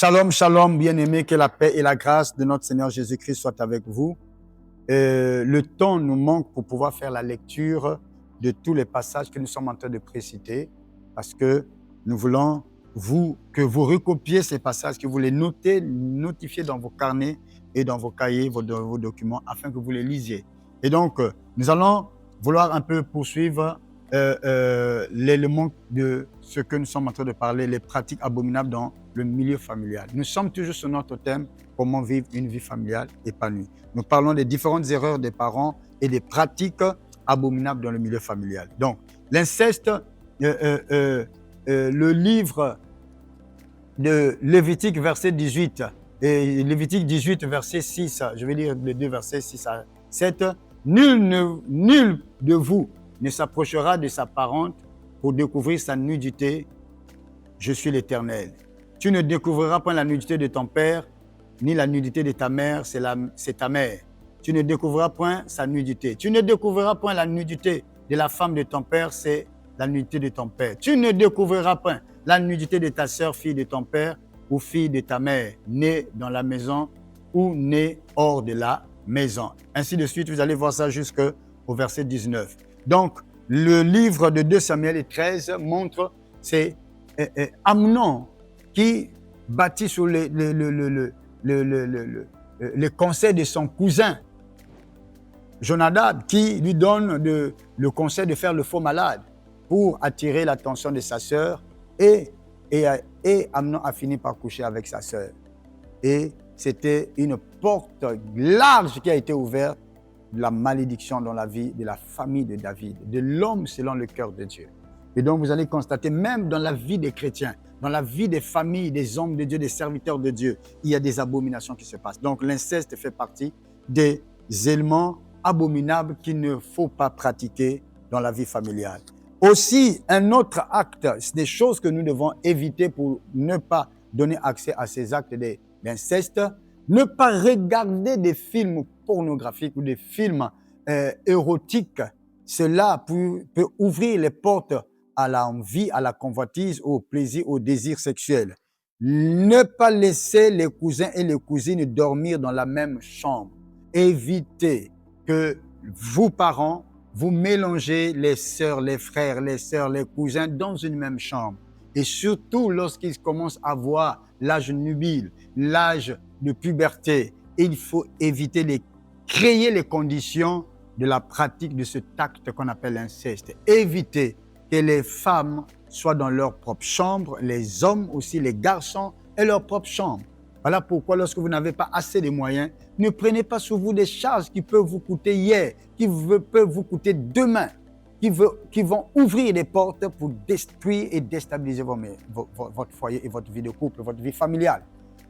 Shalom, shalom, bien-aimés, que la paix et la grâce de notre Seigneur Jésus-Christ soient avec vous. Le temps nous manque pour pouvoir faire la lecture de tous les passages que nous sommes en train de préciter, parce que nous voulons que vous recopiez ces passages, que vous les notifiez dans vos carnets et dans vos cahiers, vos documents, afin que vous les lisiez. Et donc, nous allons vouloir un peu poursuivre l'élément de ce que nous sommes en train de parler, les pratiques abominables dans le milieu familial. Nous sommes toujours sur notre thème, comment vivre une vie familiale épanouie. Nous parlons des différentes erreurs des parents et des pratiques abominables dans le milieu familial. Donc, l'inceste, le livre de Lévitique, verset 18, et Lévitique 18, verset 6, je vais lire les deux versets 6 à 7. Nul de vous ne s'approchera de sa parente pour découvrir sa nudité. Je suis l'Éternel. Tu ne découvriras pas la nudité de ton père, ni la nudité de ta mère, c'est ta mère. Tu ne découvriras point sa nudité. Tu ne découvriras point la nudité de la femme de ton père, c'est la nudité de ton père. Tu ne découvriras point la nudité de ta sœur, fille de ton père, ou fille de ta mère, née dans la maison ou née hors de la maison. Ainsi de suite, vous allez voir ça jusqu'au verset 19. Donc, le livre de 2 Samuel 13 montre, c'est Amnon qui bâtit sur les conseils de son cousin Jonadab, qui lui donne le conseil de faire le faux malade pour attirer l'attention de sa sœur, et Amnon a fini par coucher avec sa sœur. Et c'était une porte large qui a été ouverte de la malédiction dans la vie de la famille de David, de l'homme selon le cœur de Dieu. Et donc vous allez constater, même dans la vie des chrétiens, dans la vie des familles, des hommes de Dieu, des serviteurs de Dieu, il y a des abominations qui se passent. Donc l'inceste fait partie des éléments abominables qu'il ne faut pas pratiquer dans la vie familiale. Aussi, un autre acte, c'est des choses que nous devons éviter pour ne pas donner accès à ces actes d'inceste. Ne pas regarder des films pornographiques ou des films érotiques. Cela peut ouvrir les portes à l'envie, à la convoitise, au plaisir, au désir sexuel. Ne pas laisser les cousins et les cousines dormir dans la même chambre. Évitez que vous, parents, vous mélangez les sœurs, les frères, les sœurs, les cousins dans une même chambre. Et surtout lorsqu'ils commencent à avoir l'âge nubile, l'âge de puberté, il faut éviter de créer les conditions de la pratique de cet acte qu'on appelle l'inceste. Évitez que les femmes soient dans leur propre chambre, les hommes aussi, les garçons, et leur propre chambre. Voilà pourquoi lorsque vous n'avez pas assez de moyens, ne prenez pas sur vous des charges qui peuvent vous coûter hier, qui peuvent vous coûter demain, qui vont ouvrir des portes pour détruire et déstabiliser votre foyer et votre vie de couple, votre vie familiale.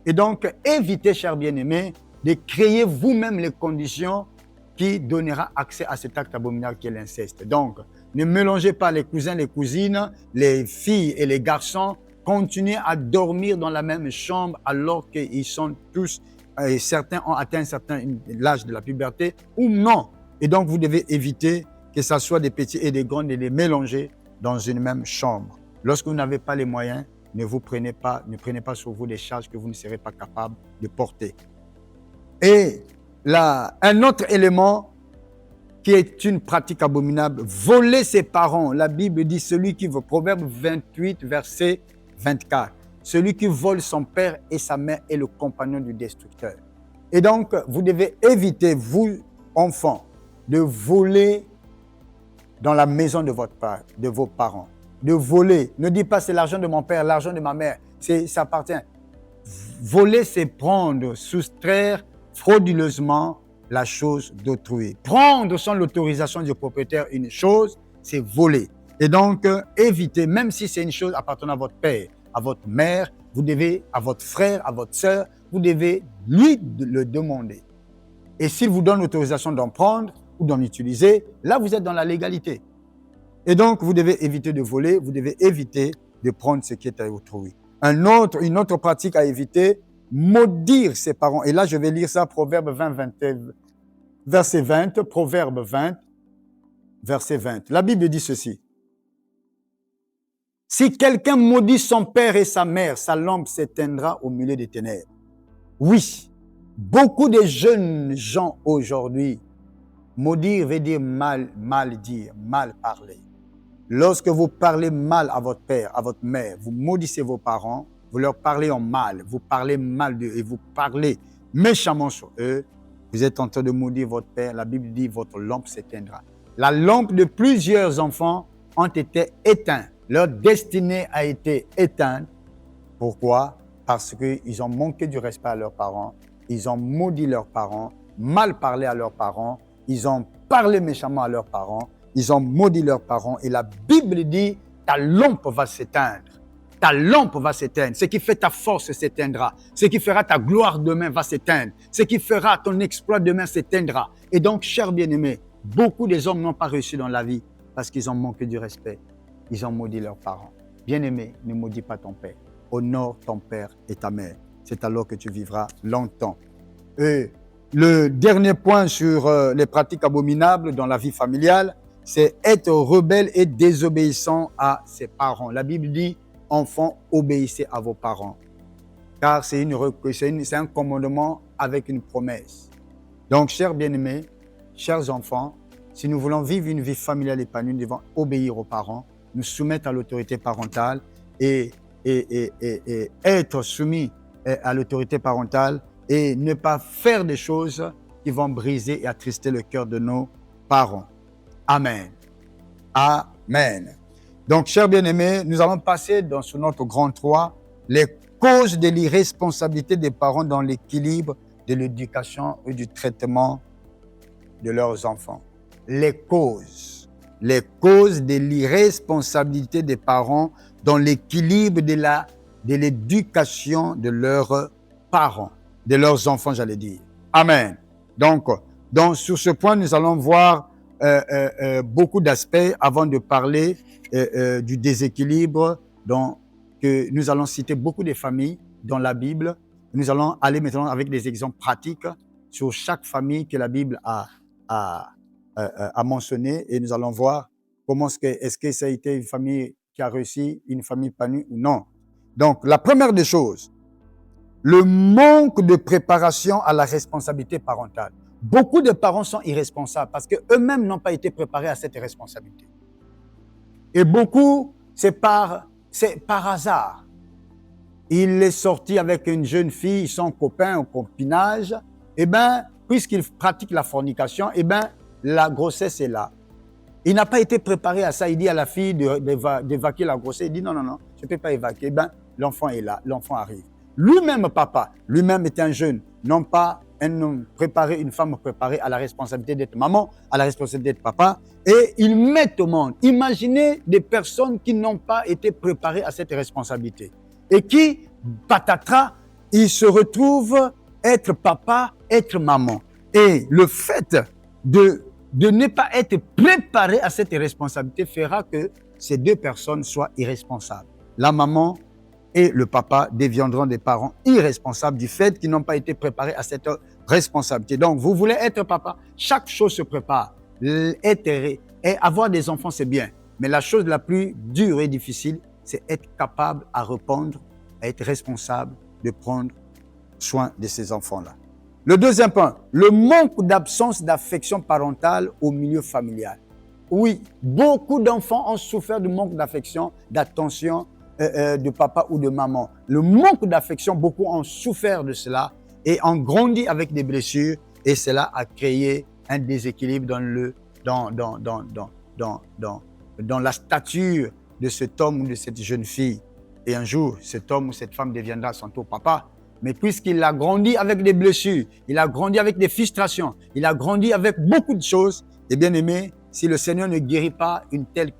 Et donc, évitez, chers bien-aimés, de créer vous-même les conditions qui donneront accès à cet acte abominable qui est l'inceste. Donc, ne mélangez pas les cousins, les cousines, les filles et les garçons. Continuez à dormir dans la même chambre alors qu'ils sont tous, certains ont atteint l'âge de la puberté ou non. Et donc, vous devez éviter que ce soit des petits et des grands, de les mélanger dans une même chambre. Lorsque vous n'avez pas les moyens, ne prenez pas sur vous des charges que vous ne serez pas capable de porter. Et là, un autre élément qui est une pratique abominable, voler ses parents. La Bible dit, Proverbe 28, verset 24, celui qui vole son père et sa mère est le compagnon du destructeur. Et donc, vous devez éviter, vous, enfants, de voler dans la maison de vos parents. De voler. Ne dites pas, c'est l'argent de mon père, l'argent de ma mère. Ça appartient. Voler, c'est prendre, soustraire frauduleusement la chose d'autrui. Prendre sans l'autorisation du propriétaire une chose, c'est voler. Et donc, évitez, même si c'est une chose appartenant à votre père, à votre mère, vous devez, à votre frère, à votre sœur, vous devez lui le demander. Et s'il vous donne l'autorisation d'en prendre ou d'en utiliser, là, vous êtes dans la légalité. Et donc, vous devez éviter de voler, vous devez éviter de prendre ce qui est à autrui. Une autre pratique à éviter, maudire ses parents. Et là, je vais lire ça, Proverbe 20, verset 20, Proverbe 20, verset 20. La Bible dit ceci. Si quelqu'un maudit son père et sa mère, sa lampe s'éteindra au milieu des ténèbres. Oui, beaucoup de jeunes gens aujourd'hui, maudire veut dire mal dire, mal parler. Lorsque vous parlez mal à votre père, à votre mère, vous maudissez vos parents, vous leur parlez en mal, vous parlez mal d'eux et vous parlez méchamment sur eux, vous êtes en train de maudire votre père. La Bible dit votre lampe s'éteindra. La lampe de plusieurs enfants ont été éteints. Leur destinée a été éteinte. Pourquoi? Parce qu'ils ont manqué du respect à leurs parents, ils ont maudit leurs parents, mal parlé à leurs parents, ils ont parlé méchamment à leurs parents, ils ont maudit leurs parents. Et la Bible dit, ta lampe va s'éteindre. Ta lampe va s'éteindre. Ce qui fait ta force s'éteindra. Ce qui fera ta gloire demain va s'éteindre. Ce qui fera ton exploit demain s'éteindra. Et donc, chers bien-aimés, beaucoup des hommes n'ont pas réussi dans la vie parce qu'ils ont manqué du respect. Ils ont maudit leurs parents. Bien-aimé, ne maudis pas ton père. Honore ton père et ta mère. C'est alors que tu vivras longtemps. Et le dernier point sur les pratiques abominables dans la vie familiale, c'est être rebelle et désobéissant à ses parents. La Bible dit, enfants, obéissez à vos parents. Car c'est un commandement avec une promesse. Donc, chers bien-aimés, chers enfants, si nous voulons vivre une vie familiale épanouie, nous devons obéir aux parents, nous soumettre à l'autorité parentale et être soumis à l'autorité parentale et ne pas faire des choses qui vont briser et attrister le cœur de nos parents. Amen. Amen. Donc, chers bien-aimés, nous allons passer sur notre grand 3, les causes de l'irresponsabilité des parents dans l'équilibre de l'éducation et du traitement de leurs enfants. Les causes de l'irresponsabilité des parents dans l'équilibre de l'éducation de leurs parents, de leurs enfants, j'allais dire. Amen. Donc, sur ce point, nous allons voir beaucoup d'aspects avant de parler du déséquilibre. Donc, que nous allons citer beaucoup de familles dans la Bible. Nous allons aller maintenant avec des exemples pratiques sur chaque famille que la Bible a mentionné et nous allons voir comment est-ce que ça a été une famille qui a réussi, une famille épanouie ou non. Donc, la première des choses, le manque de préparation à la responsabilité parentale. Beaucoup de parents sont irresponsables parce qu'eux-mêmes n'ont pas été préparés à cette responsabilité. Et beaucoup, c'est par hasard. Il est sorti avec une jeune fille, son copain au copinage, et bien, puisqu'il pratique la fornication, et bien, la grossesse est là. Il n'a pas été préparé à ça. Il dit à la fille d'évacuer la grossesse. Il dit non, je ne peux pas évacuer. Eh bien, l'enfant est là, l'enfant arrive. Lui-même, papa, lui-même est un jeune, non pas un homme préparé, une femme préparée à la responsabilité d'être maman, à la responsabilité d'être papa, et ils mettent au monde. Imaginez des personnes qui n'ont pas été préparées à cette responsabilité et qui, patatras, ils se retrouvent être papa, être maman. Et le fait de ne pas être préparé à cette responsabilité fera que ces deux personnes soient irresponsables. La maman et le papa deviendront des parents irresponsables du fait qu'ils n'ont pas été préparés à cette responsabilité. Donc, vous voulez être papa, chaque chose se prépare. Et avoir des enfants, c'est bien. Mais la chose la plus dure et difficile, c'est être capable à répondre, à être responsable de prendre soin de ces enfants-là. Le deuxième point, le manque d'absence d'affection parentale au milieu familial. Oui, beaucoup d'enfants ont souffert du manque d'affection, d'attention de papa ou de maman. Le manque d'affection, beaucoup ont souffert de cela et ont grandi avec des blessures et cela a créé un déséquilibre dans la stature de cet homme ou de cette jeune fille. Et un jour, cet homme ou cette femme deviendra son tour papa. Mais puisqu'il a grandi avec des blessures, il a grandi avec des frustrations, il a grandi avec beaucoup de choses, et bien aimé, si le Seigneur ne guérit pas une telle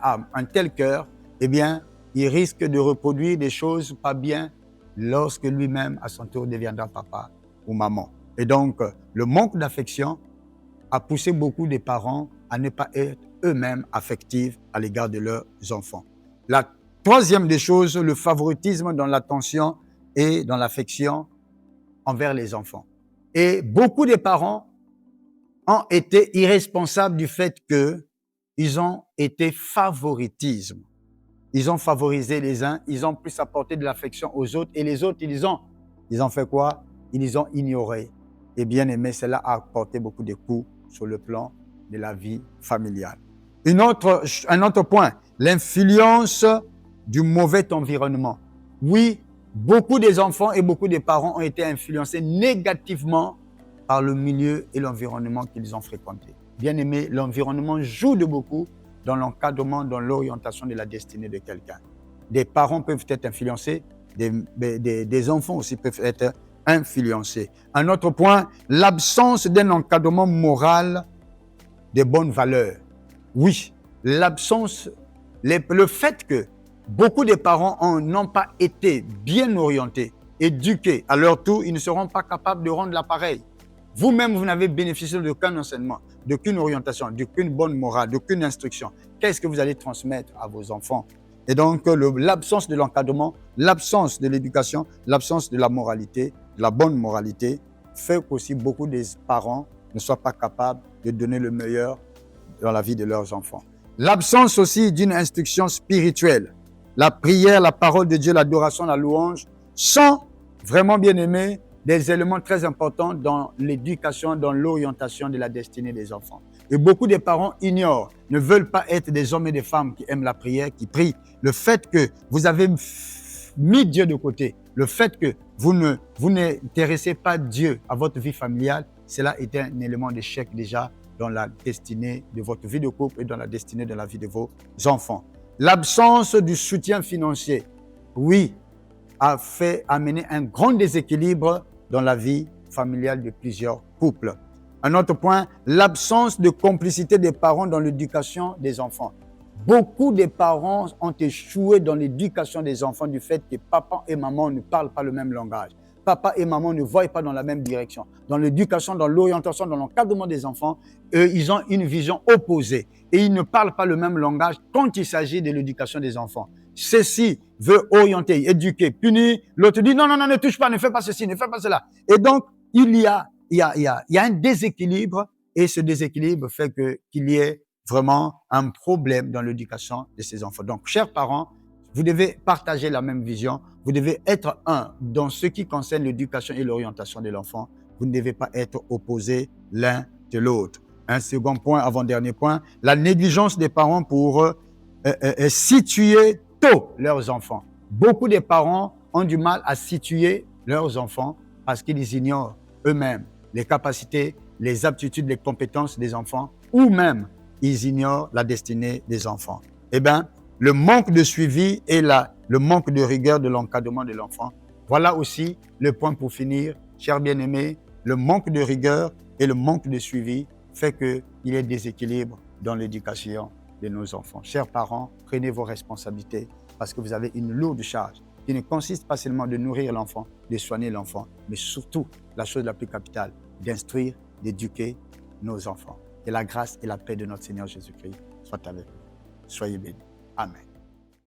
âme, un tel cœur, eh bien, il risque de reproduire des choses pas bien lorsque lui-même, à son tour, deviendra papa ou maman. Et donc, le manque d'affection a poussé beaucoup de parents à ne pas être eux-mêmes affectifs à l'égard de leurs enfants. La troisième des choses, le favoritisme dans l'attention et dans l'affection envers les enfants. Et beaucoup de parents ont été irresponsables du fait qu'ils ont été favoritisme. ils ont favorisé les uns, ils ont plus apporté de l'affection aux autres, et les autres, ils ont fait quoi? Ils les ont ignorés. Et bien aimé, cela a apporté beaucoup de coups sur le plan de la vie familiale. Un autre point, l'influence du mauvais environnement. Oui, beaucoup des enfants et beaucoup des parents ont été influencés négativement par le milieu et l'environnement qu'ils ont fréquenté. Bien aimé, l'environnement joue de beaucoup dans l'encadrement, dans l'orientation de la destinée de quelqu'un. Des parents peuvent être influencés, des enfants aussi peuvent être influencés. Un autre point, l'absence d'un encadrement moral de bonnes valeurs. Oui, l'absence, le fait que beaucoup de parents n'ont pas été bien orientés, éduqués à leur tour, ils ne seront pas capables de rendre l'appareil. Vous-même, vous n'avez bénéficié d'aucun enseignement, d'aucune orientation, d'aucune bonne morale, d'aucune instruction. Qu'est-ce que vous allez transmettre à vos enfants? Et donc, l'absence de l'encadrement, l'absence de l'éducation, l'absence de la moralité, de la bonne moralité, fait qu'aussi beaucoup des parents ne soient pas capables de donner le meilleur dans la vie de leurs enfants. L'absence aussi d'une instruction spirituelle. La prière, la parole de Dieu, l'adoration, la louange sont vraiment, bien aimés, des éléments très importants dans l'éducation, dans l'orientation de la destinée des enfants. Et beaucoup de parents ignorent, ne veulent pas être des hommes et des femmes qui aiment la prière, qui prient. Le fait que vous avez mis Dieu de côté, le fait que vous n'intéressez pas Dieu à votre vie familiale, cela est un élément d'échec déjà dans la destinée de votre vie de couple et dans la destinée de la vie de vos enfants. L'absence du soutien financier, oui, a fait amener un grand déséquilibre dans la vie familiale de plusieurs couples. Un autre point, l'absence de complicité des parents dans l'éducation des enfants. Beaucoup de parents ont échoué dans l'éducation des enfants du fait que papa et maman ne parlent pas le même langage. Papa et maman ne voient pas dans la même direction. Dans l'éducation, dans l'orientation, dans l'encadrement des enfants, ils ont une vision opposée et ils ne parlent pas le même langage quand il s'agit de l'éducation des enfants. Ceci veut orienter, éduquer, punir. L'autre dit non, non, non, ne touche pas, ne fais pas ceci, ne fais pas cela. Et donc, il y a un déséquilibre et ce déséquilibre fait qu'il y ait vraiment un problème dans l'éducation de ces enfants. Donc, chers parents, vous devez partager la même vision. Vous devez être un dans ce qui concerne l'éducation et l'orientation de l'enfant. Vous ne devez pas être opposés l'un de l'autre. Un second point, avant-dernier point, la négligence des parents pour situer tôt leurs enfants. Beaucoup de parents ont du mal à situer leurs enfants parce qu'ils ignorent eux-mêmes les capacités, les aptitudes, les compétences des enfants ou même ils ignorent la destinée des enfants. Eh bien, le manque de suivi et le manque de rigueur de l'encadrement de l'enfant. Voilà aussi le point pour finir, chers bien-aimés. Le manque de rigueur et le manque de suivi fait qu'il y ait déséquilibre dans l'éducation de nos enfants. Chers parents, prenez vos responsabilités parce que vous avez une lourde charge qui ne consiste pas seulement de nourrir l'enfant, de soigner l'enfant, mais surtout, la chose la plus capitale, d'instruire, d'éduquer nos enfants. Que la grâce et la paix de notre Seigneur Jésus-Christ soient avec vous. Soyez bénis. Amen.